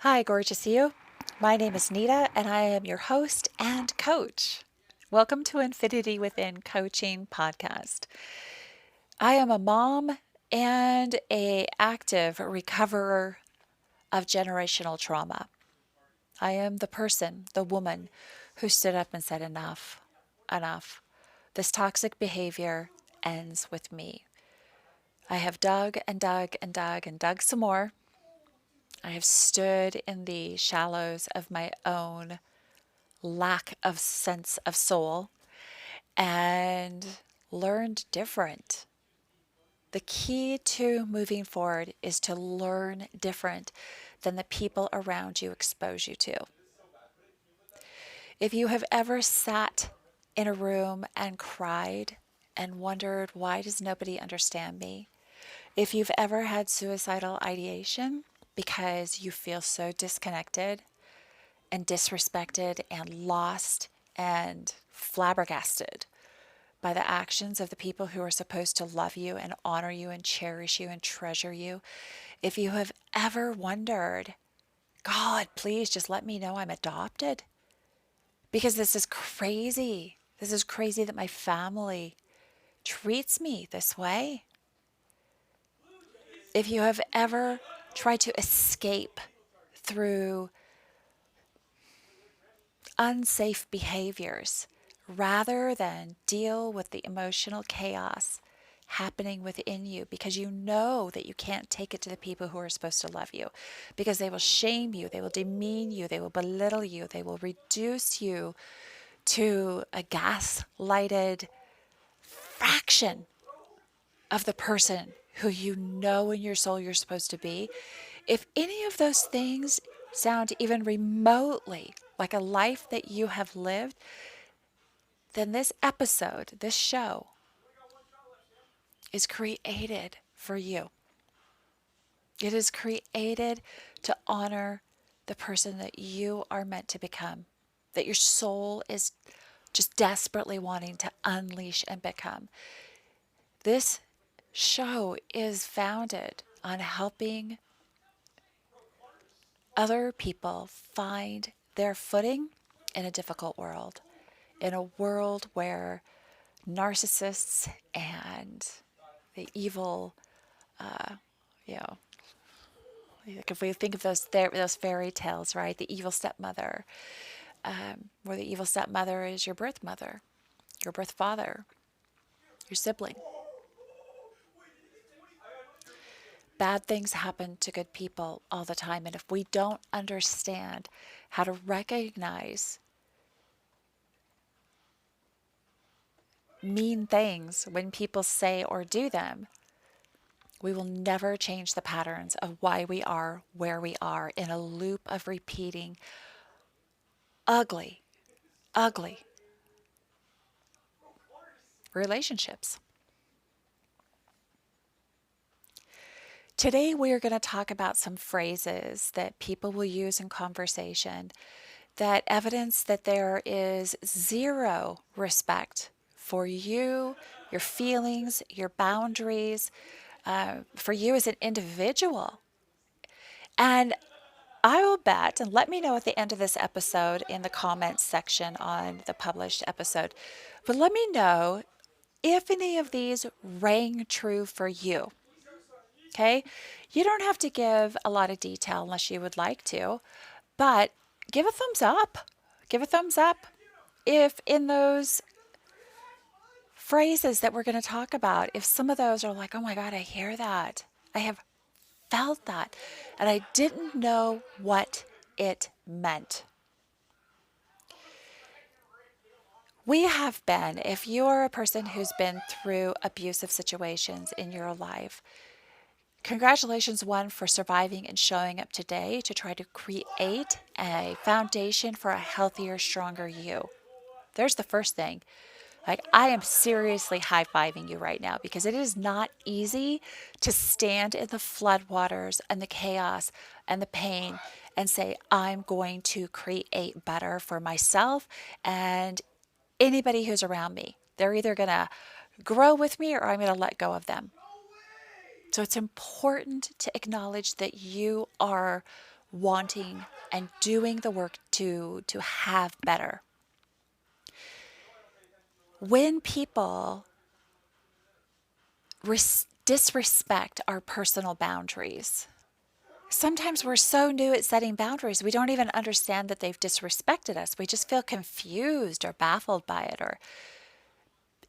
Hi, gorgeous you. My name is Nita, and I am your host and coach. Welcome to Infinity Within Coaching Podcast. I am a mom and a active recoverer of generational trauma. I am the person, the woman who stood up and said enough, enough. This toxic behavior ends with me. I have dug and dug and dug and dug some more. I have stood in the shallows of my own lack of sense of soul and learned different. The key to moving forward is to learn different than the people around you expose you to. If you have ever sat in a room and cried and wondered, why does nobody understand me? If you've ever had suicidal ideation because you feel so disconnected and disrespected and lost and flabbergasted by the actions of the people who are supposed to love you and honor you and cherish you and treasure you. If you have ever wondered, God, please just let me know I'm adopted because this is crazy. This is crazy that my family treats me this way. If you have ever tried to escape through unsafe behaviors rather than deal with the emotional chaos happening within you because you know that you can't take it to the people who are supposed to love you because they will shame you, they will demean you, they will belittle you, they will reduce you to a gaslighted fraction of the person who you know in your soul you're supposed to be. If any of those things sound even remotely like a life that you have lived, then this episode, this show, is created for you. It is created to honor the person that you are meant to become, that your soul is just desperately wanting to unleash and become. This show is founded on helping other people find their footing in a difficult world, in a world where narcissists and the evil, you know, like if we think of those fairy tales, right? The evil stepmother, where the evil stepmother is your birth mother, your birth father, your sibling. Bad things happen to good people all the time, and if we don't understand how to recognize mean things when people say or do them, we will never change the patterns of why we are where we are in a loop of repeating ugly, ugly relationships. Today, we are going to talk about some phrases that people will use in conversation that evidence that there is zero respect for you, your feelings, your boundaries, for you as an individual. And I will bet, and let me know at the end of this episode in the comments section on the published episode, but let me know if any of these rang true for you. Okay? You don't have to give a lot of detail unless you would like to, but give a thumbs up. Give a thumbs up if in those phrases that we're going to talk about, if some of those are like, oh my God, I hear that. I have felt that. And I didn't know what it meant. We have been, if you are a person who's been through abusive situations in your life, congratulations, one, for surviving and showing up today to try to create a foundation for a healthier, stronger you. There's the first thing. Like, I am seriously high-fiving you right now because it is not easy to stand in the floodwaters and the chaos and the pain and say, I'm going to create better for myself and anybody who's around me. They're either going to grow with me or I'm going to let go of them. So it's important to acknowledge that you are wanting and doing the work to have better. When people disrespect our personal boundaries, sometimes we're so new at setting boundaries, we don't even understand that they've disrespected us. We just feel confused or baffled by it, or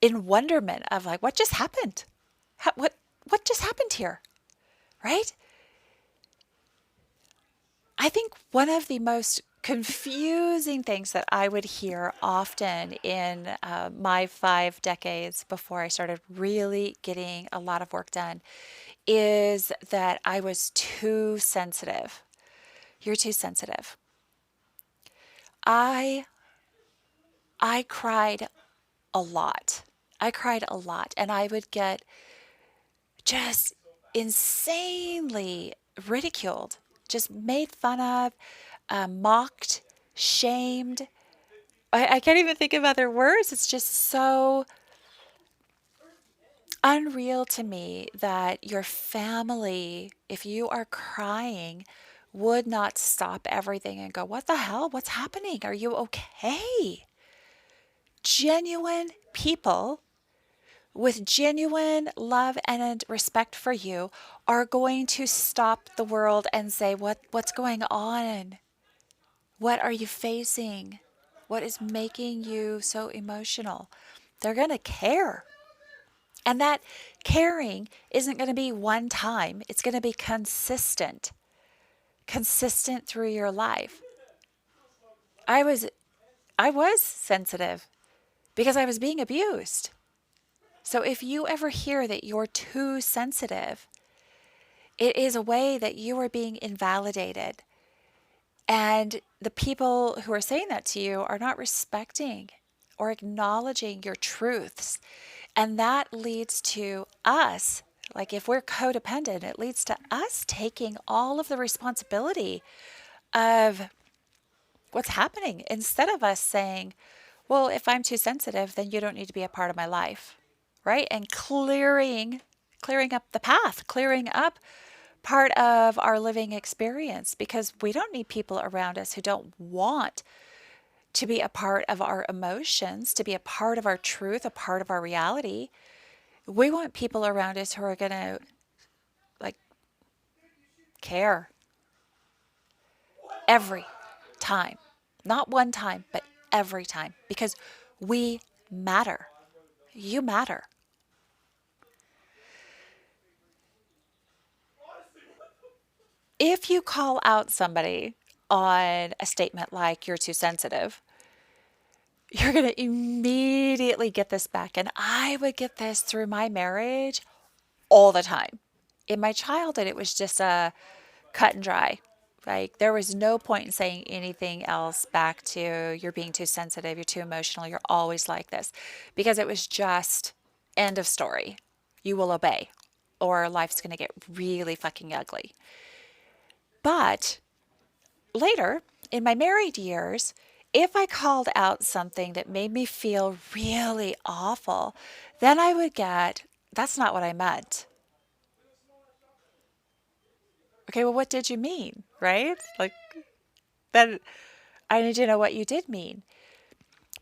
in wonderment of like, what just happened? What just happened here? Right? I think one of the most confusing things that I would hear often in my 5 decades before I started really getting a lot of work done is that I was too sensitive. You're too sensitive. I I cried a lot. I cried a lot, and I would get just insanely ridiculed, just made fun of, mocked, shamed. I can't even think of other words. It's just so unreal to me that your family, if you are crying, would not stop everything and go, "What the hell? What's happening? Are you okay?" Genuine people with genuine love and respect for you are going to stop the world and say, what's going on? What are you facing? What is making you so emotional? They're going to care. And that caring isn't going to be one time. It's going to be consistent through your life. I was I was sensitive because I was being abused. So if you ever hear that you're too sensitive, it is a way that you are being invalidated. And the people who are saying that to you are not respecting or acknowledging your truths. And that leads to us, like if we're codependent, it leads to us taking all of the responsibility of what's happening instead of us saying, well, if I'm too sensitive, then you don't need to be a part of my life, right? And clearing up the path, clearing up part of our living experience, because we don't need people around us who don't want to be a part of our emotions, to be a part of our truth, a part of our reality. We want people around us who are going to like care every time. Not one time, but every time, because we matter. You matter. If you call out somebody on a statement like you're too sensitive, you're going to immediately get this back. And I would get this through my marriage all the time. In my childhood, it was just a cut and dry. Like there was no point in saying anything else back to you're being too sensitive, you're too emotional, you're always like this. Because it was just end of story. You will obey or life's going to get really fucking ugly. But later, in my married years, if I called out something that made me feel really awful, then I would get, that's not what I meant. Okay, well, what did you mean? Right? Like, then I need to know what you did mean.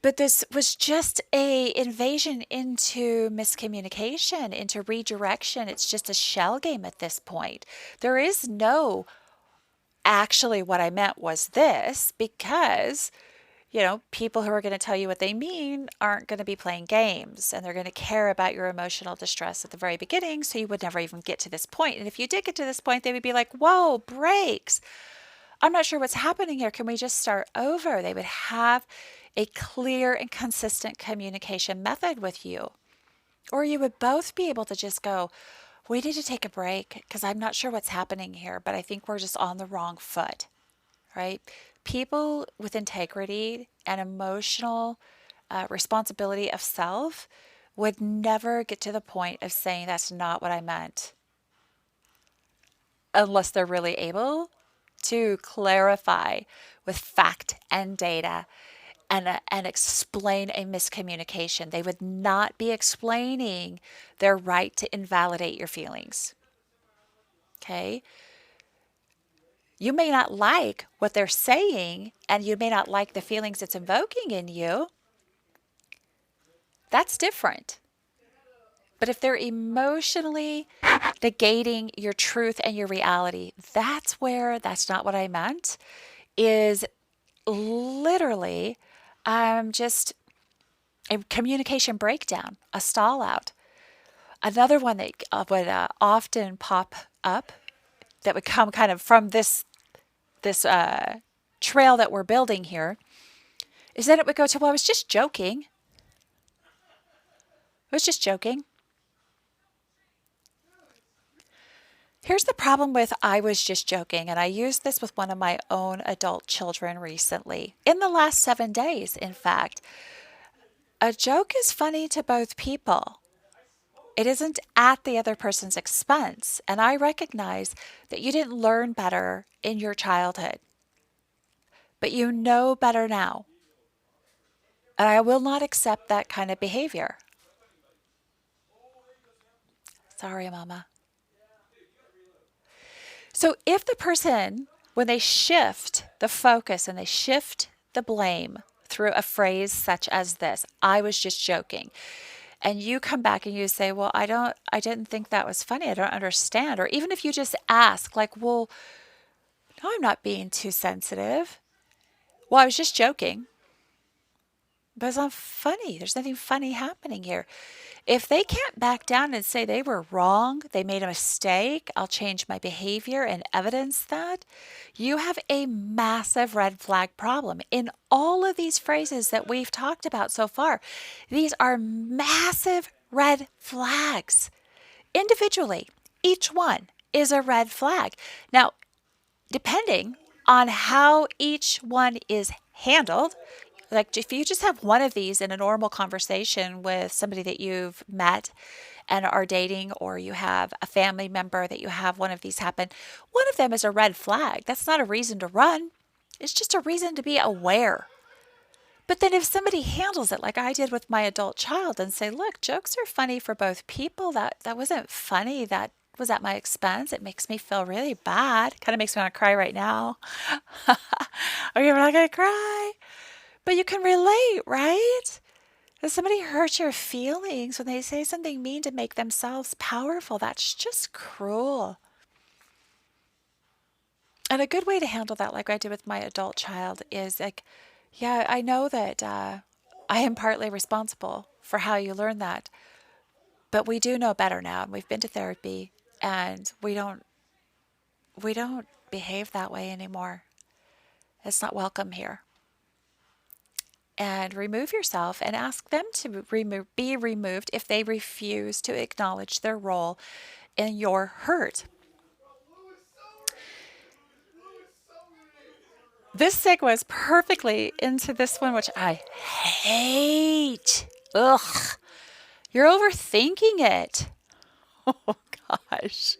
But this was just a invasion into miscommunication, into redirection. It's just a shell game at this point. There is no actually what I meant was this, because people who are going to tell you what they mean aren't going to be playing games, and they're going to care about your emotional distress at the very beginning, so you would never even get to this point. And if you did get to this point, they would be like, whoa, brakes. I'm not sure what's happening here. Can we just start over? They would have a clear and consistent communication method with you. Or you would both be able to just go, we need to take a break because I'm not sure what's happening here, but I think we're just on the wrong foot, right? People with integrity and emotional responsibility of self would never get to the point of saying that's not what I meant unless they're really able to clarify with fact and data and explain a miscommunication. They would not be explaining their right to invalidate your feelings. Okay? You may not like what they're saying, and you may not like the feelings it's invoking in you. That's different. But if they're emotionally negating your truth and your reality, that's where that's not what I meant, is literally just a communication breakdown, a stall out. Another one that would often pop up that would come kind of from this trail that we're building here is that it would go to, well, I was just joking. I was just joking. Here's the problem with I was just joking, and I used this with one of my own adult children recently. In the last 7 days, in fact, a joke is funny to both people. It isn't at the other person's expense. And I recognize that you didn't learn better in your childhood, but you know better now. And I will not accept that kind of behavior. Sorry, Mama. So if the person, when they shift the focus and they shift the blame through a phrase such as this, I was just joking, and you come back and you say, well, I didn't think that was funny. I don't understand. Or even if you just ask like, well, no, I'm not being too sensitive. Well, I was just joking. But it's not funny. There's nothing funny happening here. If they can't back down and say they were wrong, they made a mistake, I'll change my behavior and evidence that, you have a massive red flag problem. In all of these phrases that we've talked about so far, these are massive red flags. Individually, each one is a red flag. Now, depending on how each one is handled, like if you just have one of these in a normal conversation with somebody that you've met and are dating, or you have a family member that you have one of these happen, one of them is a red flag. That's not a reason to run. It's just a reason to be aware. But then if somebody handles it like I did with my adult child and say, look, jokes are funny for both people. That wasn't funny. That was at my expense. It makes me feel really bad. Kind of makes me want to cry right now. Okay, we're not going to cry. But you can relate, right? If somebody hurts your feelings when they say something mean to make themselves powerful, that's just cruel. And a good way to handle that, like I did with my adult child, is like, yeah, I know that I am partly responsible for how you learn that, but we do know better now, and we've been to therapy, and we don't behave that way anymore. It's not welcome here. And remove yourself and ask them to be removed if they refuse to acknowledge their role in your hurt. This segues perfectly into this one, which I hate. Ugh. You're overthinking it. Oh, gosh.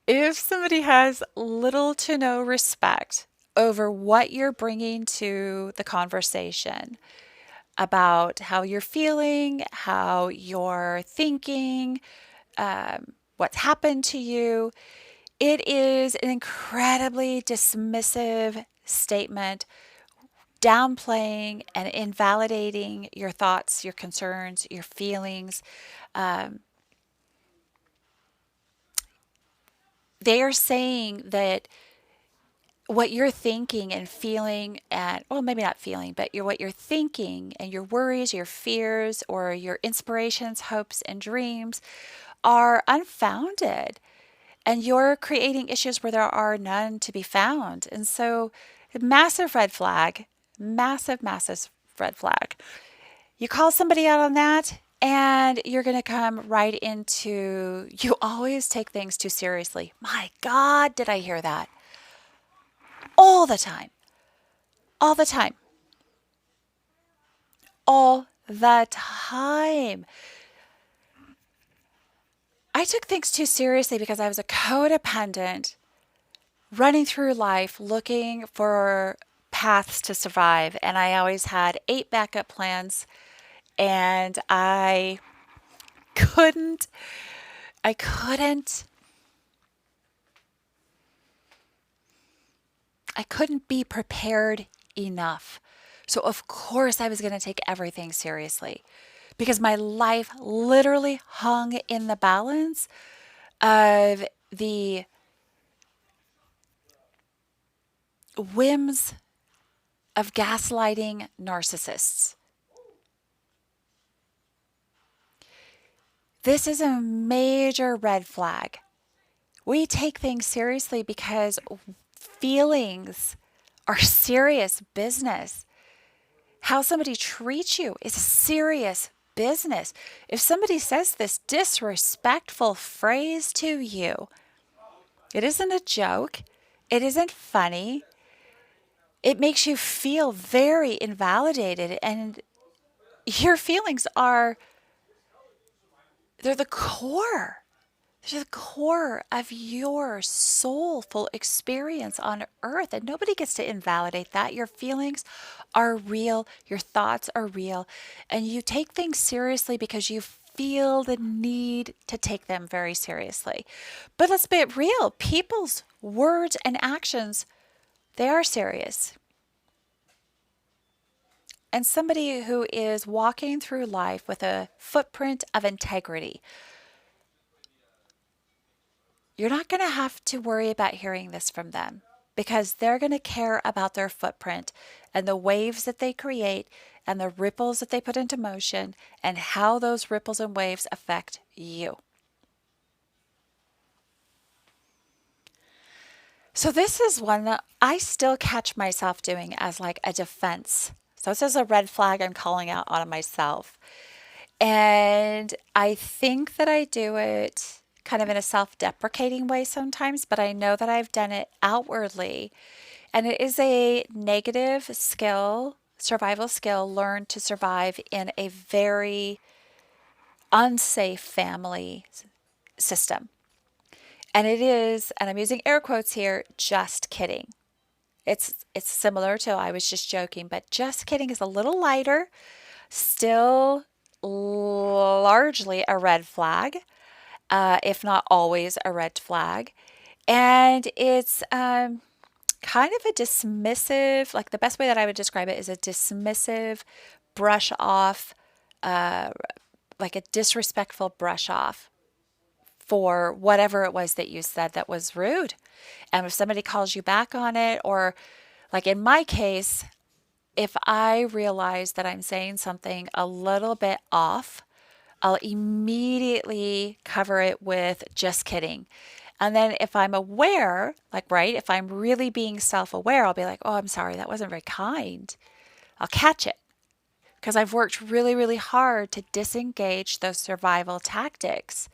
If somebody has little to no respect over what you're bringing to the conversation about how you're feeling, how you're thinking, what's happened to you, it is an incredibly dismissive statement, downplaying and invalidating your thoughts, your concerns, your feelings. They are saying that what you're thinking and feeling, and well, maybe not feeling, but what you're thinking and your worries, your fears, or your inspirations, hopes, and dreams are unfounded. And you're creating issues where there are none to be found. And so, massive red flag, massive, massive red flag. You call somebody out on that, and you're going to come right into, you always take things too seriously. My God, did I hear that? All the time. All the time. All the time. I took things too seriously because I was a codependent running through life looking for paths to survive. And I always had 8 backup plans. And I couldn't I couldn't be prepared enough. So, of course, I was going to take everything seriously because my life literally hung in the balance of the whims of gaslighting narcissists. This is a major red flag. We take things seriously because feelings are serious business. How somebody treats you is serious business. If somebody says this disrespectful phrase to you, it isn't a joke, it isn't funny, it makes you feel very invalidated, and your feelings are, they're the core. They're the core of your soulful experience on earth, and nobody gets to invalidate that. Your feelings are real, your thoughts are real, and you take things seriously because you feel the need to take them very seriously. But let's be real, people's words and actions, they are serious. And somebody who is walking through life with a footprint of integrity, you're not going to have to worry about hearing this from them because they're going to care about their footprint and the waves that they create and the ripples that they put into motion and how those ripples and waves affect you. So, this is one that I still catch myself doing as like a defense. So, this is a red flag I'm calling out on myself. And I think that I do it kind of in a self deprecating way sometimes, but I know that I've done it outwardly. And it is a negative skill, survival skill, learned to survive in a very unsafe family system. And it is, and I'm using air quotes here, just kidding. It's similar to I was just joking, but just kidding is a little lighter, still largely a red flag, if not always a red flag. And it's kind of a dismissive, like the best way that I would describe it is a dismissive brush off, uh, like a disrespectful brush off for whatever it was that you said that was rude. And if somebody calls you back on it, or like in my case, if I realize that I'm saying something a little bit off, I'll immediately cover it with just kidding. And then if I'm aware, like, right, if I'm really being self aware, I'll be like, oh, I'm sorry, that wasn't very kind. I'll catch it because I've worked really, really hard to disengage those survival tactics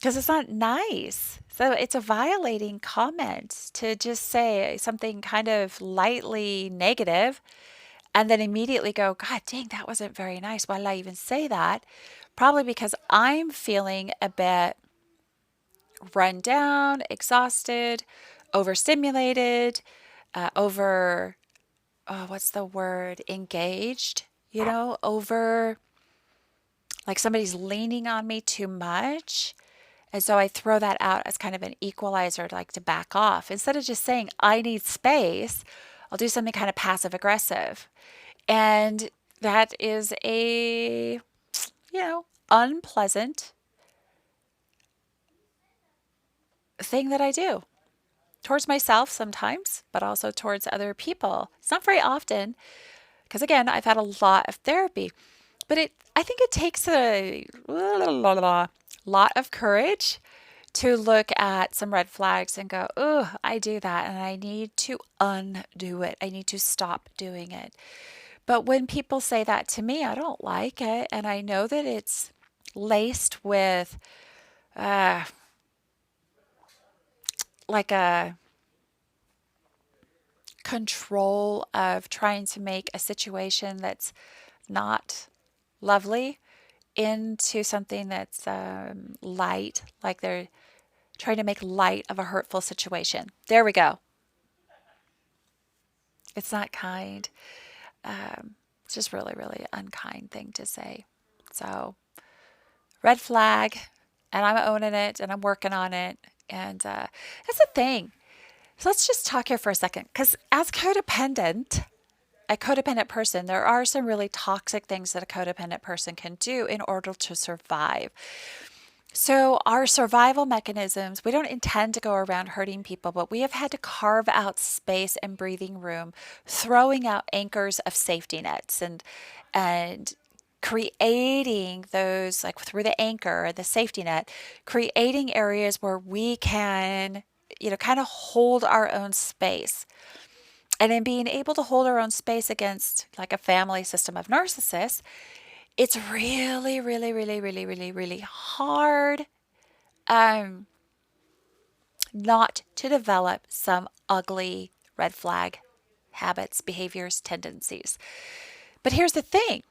because it's not nice. So it's a violating comment to just say something kind of lightly negative and then immediately go, God dang, that wasn't very nice. Why did I even say that? Probably because I'm feeling a bit run down, exhausted, overstimulated, over, what's the word? Engaged, over like somebody's leaning on me too much. And so I throw that out as kind of an equalizer, like to back off. Instead of just saying, I need space, I'll do something kind of passive aggressive. And that is a, unpleasant thing that I do towards myself sometimes, but also towards other people. It's not very often because, again, I've had a lot of therapy, but I think it takes a lot of courage to look at some red flags and go, oh, I do that and I need to undo it. I need to stop doing it. But when people say that to me, I don't like it. And I know that it's laced with uh, like a control of trying to make a situation that's not lovely into something that's light, like they're trying to make light of a hurtful situation. There we go. It's not kind. It's just really, really unkind thing to say. So, red flag, and I'm owning it and I'm working on it. And that's the thing. So let's just talk here for a second, because as a codependent person, there are some really toxic things that a codependent person can do in order to survive. So, our survival mechanisms, we don't intend to go around hurting people, but we have had to carve out space and breathing room, throwing out anchors of safety nets and creating those, like through the anchor, the safety net, creating areas where we can, kind of hold our own space. And in being able to hold our own space against like a family system of narcissists, it's really, really, really, really, really, really hard um, not to develop some ugly red flag habits, behaviors, tendencies. But here's the thing,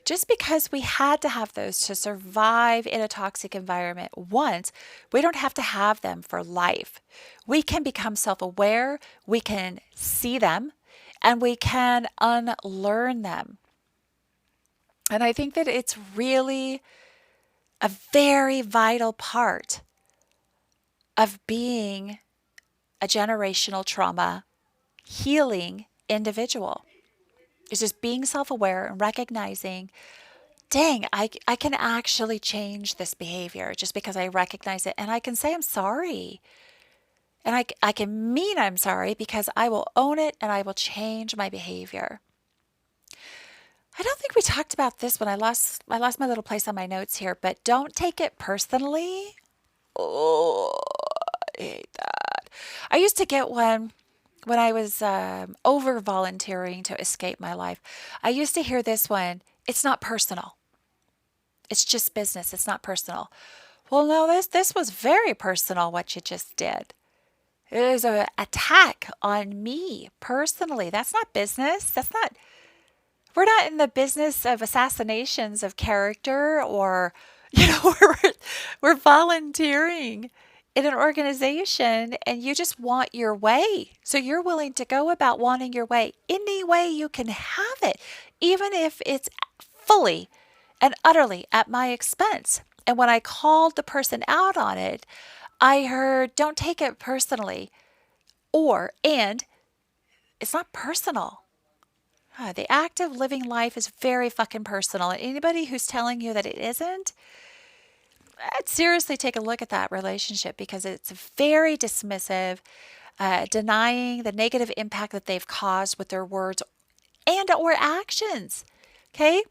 just because we had to have those to survive in a toxic environment once, we don't have to have them for life. We can become self aware, we can see them, and we can unlearn them. And I think that it's really a very vital part of being a generational trauma healing individual. It's just being self aware and recognizing, dang, I can actually change this behavior just because I recognize it. And I can say I'm sorry. And I can mean I'm sorry because I will own it and I will change my behavior. I don't think we talked about this when I lost my little place on my notes here, but don't take it personally. Oh, I hate that. I used to get one when I was over volunteering to escape my life. I used to hear this one. It's not personal. It's just business. It's not personal. Well, no, this was very personal what you just did. It was an attack on me personally. That's not business. We're not in the business of assassinations of character or, we're volunteering in an organization and you just want your way. So you're willing to go about wanting your way any way you can have it, even if it's fully and utterly at my expense. And when I called the person out on it, I heard, don't take it personally, and it's not personal. The act of living life is very fucking personal. And anybody who's telling you that it isn't, I'd seriously take a look at that relationship because it's very dismissive, denying the negative impact that they've caused with their words and or actions. Okay?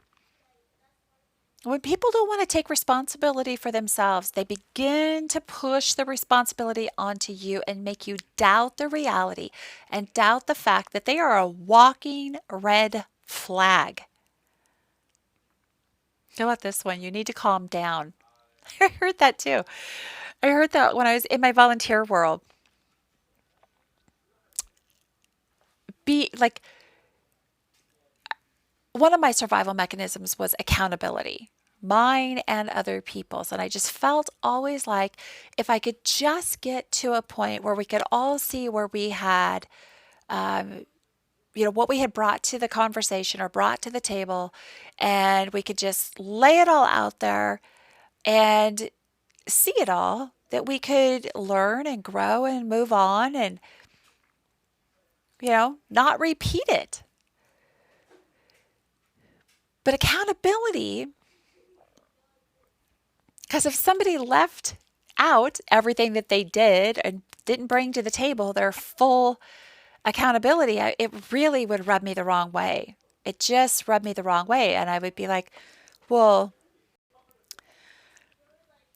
When people don't want to take responsibility for themselves, they begin to push the responsibility onto you and make you doubt the reality and doubt the fact that they are a walking red flag. How about this one? You need to calm down. I heard that too. I heard that when I was in my volunteer world. Be like, one of my survival mechanisms was accountability, mine and other people's. And I just felt always like if I could just get to a point where we could all see where we had, what we had brought to the conversation or brought to the table, and we could just lay it all out there and see it all, that we could learn and grow and move on and, not repeat it. But accountability, because if somebody left out everything that they did and didn't bring to the table their full accountability, it really would rub me the wrong way. It just rubbed me the wrong way. And I would be like, well,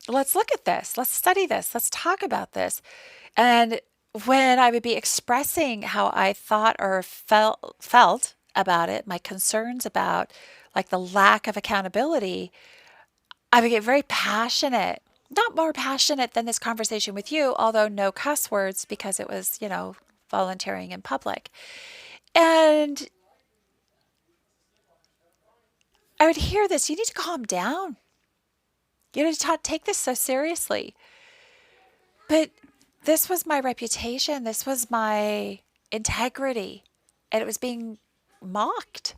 let's look at this. Let's study this. Let's talk about this. And when I would be expressing how I thought or felt about it, my concerns about like the lack of accountability, I would get very passionate. Not more passionate than this conversation with you, although no cuss words because it was, volunteering in public. And I would hear this, you need to calm down. You need to take this so seriously. But this was my reputation. This was my integrity. And it was being mocked,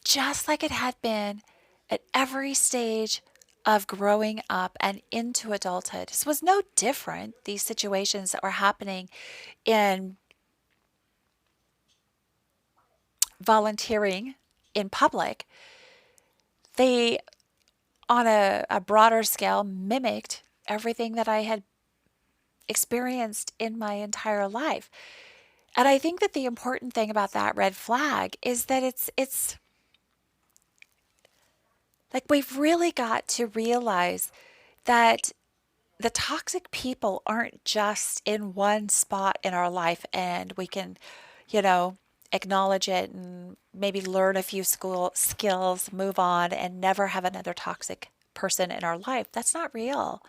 just like it had been at every stage of growing up and into adulthood. This was no different. These situations that were happening in volunteering in public, they, on a broader scale, mimicked everything that I had experienced in my entire life. And I think that the important thing about that red flag is that it's like we've really got to realize that the toxic people aren't just in one spot in our life and we can, you know, acknowledge it and maybe learn a few school skills, move on, and never have another toxic person in our life. That's not real.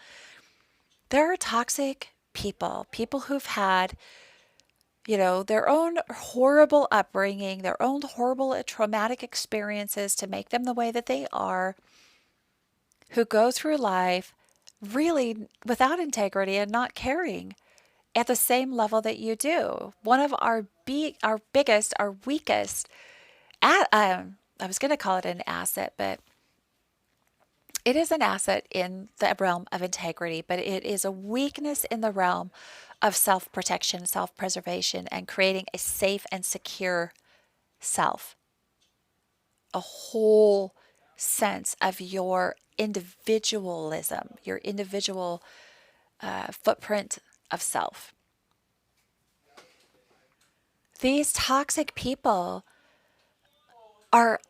There are toxic people, people who've had, their own horrible upbringing, their own horrible traumatic experiences to make them the way that they are, who go through life really without integrity and not caring at the same level that you do. One of our biggest, our weakest, I was going to call it an asset, but it is an asset in the realm of integrity, but it is a weakness in the realm of self protection, self preservation, and creating a safe and secure self. A whole sense of your individualism, your individual footprint of self. These toxic people are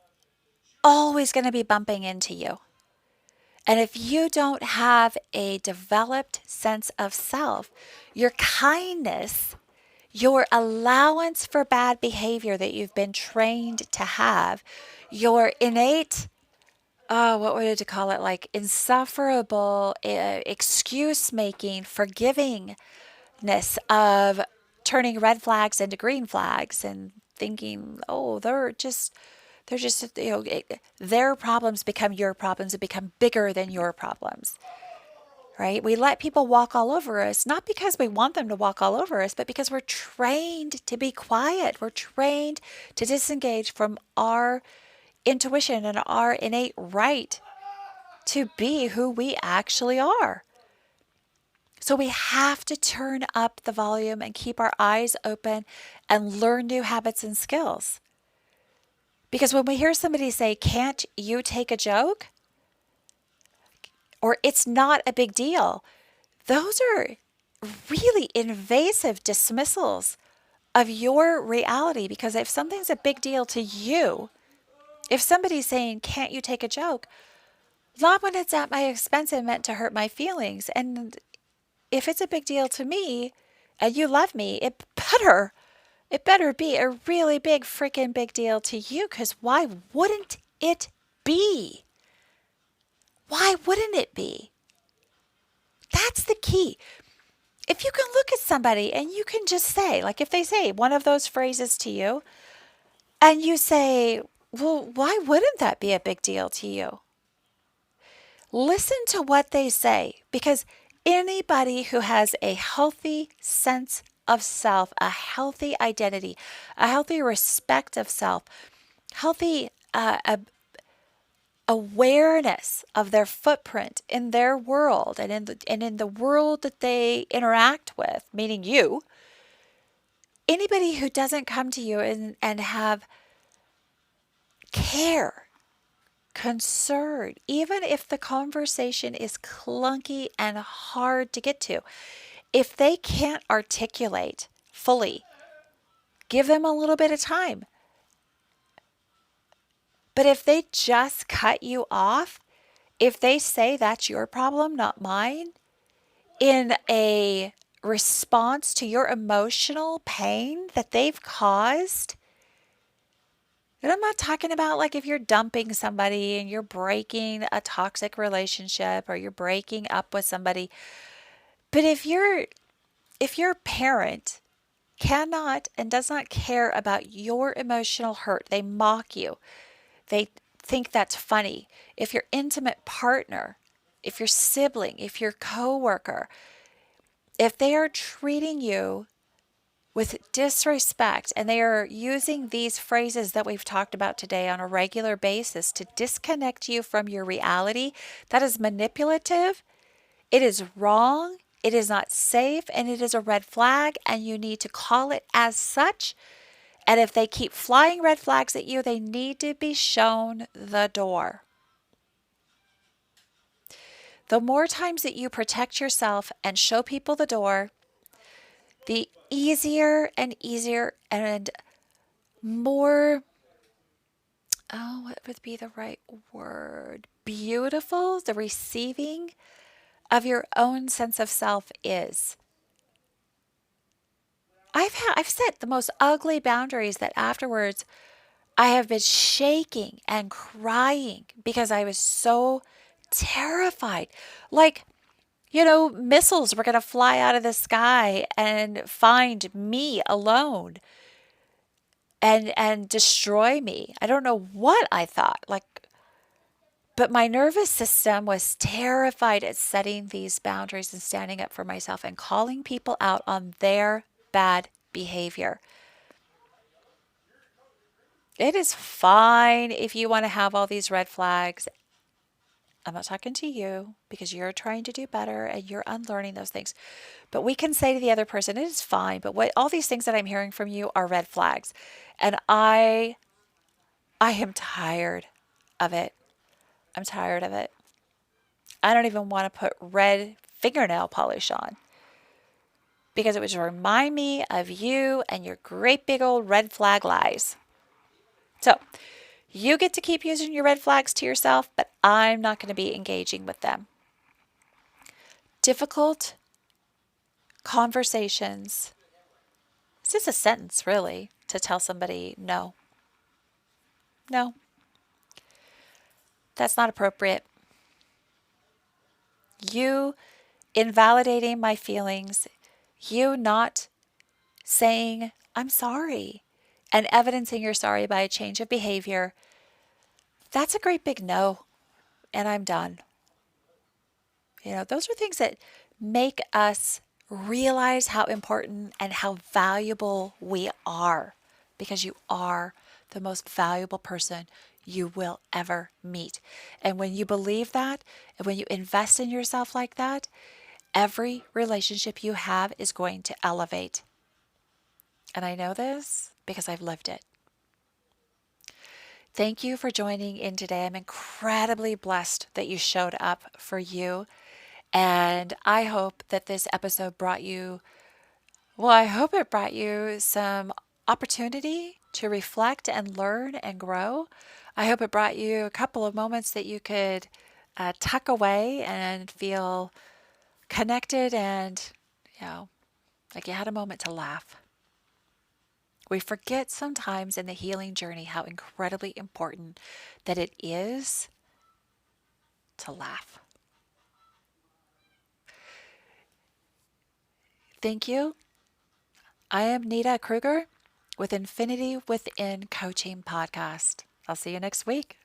always going to be bumping into you. And if you don't have a developed sense of self, your kindness, your allowance for bad behavior that you've been trained to have, your innate, what would you call it, like insufferable excuse making, forgivingness of turning red flags into green flags and thinking, oh, they're just, their problems become your problems and become bigger than your problems, right? We let people walk all over us, not because we want them to walk all over us, but because we're trained to be quiet. We're trained to disengage from our intuition and our innate right to be who we actually are. So we have to turn up the volume and keep our eyes open and learn new habits and skills. Because when we hear somebody say, "Can't you take a joke?" or "It's not a big deal," those are really invasive dismissals of your reality. Because if something's a big deal to you, if somebody's saying, "Can't you take a joke?" not when it's at my expense and meant to hurt my feelings. And if it's a big deal to me and you love me, it better be a really big freaking big deal to you, because why wouldn't it be? Why wouldn't it be? That's the key. If you can look at somebody and you can just say, like if they say one of those phrases to you and you say, well, why wouldn't that be a big deal to you? Listen to what they say, because anybody who has a healthy sense of self, a healthy identity, a healthy respect of self, healthy awareness of their footprint in their world and in the world that they interact with, meaning you, anybody who doesn't come to you and have care, concern, even if the conversation is clunky and hard to get to, if they can't articulate fully, give them a little bit of time. But if they just cut you off, if they say that's your problem, not mine, in a response to your emotional pain that they've caused, and I'm not talking about like if you're dumping somebody and you're breaking a toxic relationship or you're breaking up with somebody, but if your parent cannot and does not care about your emotional hurt, they mock you. They think that's funny. If your intimate partner, if your sibling, if your coworker, if they are treating you with disrespect, and they are using these phrases that we've talked about today on a regular basis to disconnect you from your reality, that is manipulative. It is wrong. It is not safe, and it is a red flag, and you need to call it as such. And if they keep flying red flags at you, they need to be shown the door. The more times that you protect yourself and show people the door, the easier and more, oh, what would be the right word? Beautiful the receiving of your own sense of self is. I've set the most ugly boundaries that afterwards I have been shaking and crying because I was so terrified. Like, missiles were going to fly out of the sky and find me alone and destroy me. I don't know what I thought. But my nervous system was terrified at setting these boundaries and standing up for myself and calling people out on their bad behavior. It is fine if you want to have all these red flags. I'm not talking to you because you're trying to do better and you're unlearning those things. But we can say to the other person, it is fine. But what all these things that I'm hearing from you are red flags. And I am tired of it. I'm tired of it. I don't even want to put red fingernail polish on because it would remind me of you and your great big old red flag lies. So you get to keep using your red flags to yourself, but I'm not going to be engaging with them. Difficult conversations. It's just a sentence, really, to tell somebody, no, that's not appropriate. You invalidating my feelings, you not saying, I'm sorry, and evidencing you're sorry by a change of behavior, that's a great big no, and I'm done. Those are things that make us realize how important and how valuable we are, because you are the most valuable person you will ever meet. And when you believe that, and when you invest in yourself like that, every relationship you have is going to elevate. And I know this because I've lived it. Thank you for joining in today. I'm incredibly blessed that you showed up for you. And I hope that this episode brought you, I hope it brought you some opportunity to reflect and learn and grow. I hope it brought you a couple of moments that you could tuck away and feel connected and, like you had a moment to laugh. We forget sometimes in the healing journey how incredibly important that it is to laugh. Thank you. I am Nita Kruger with Infinity Within Coaching Podcast. I'll see you next week.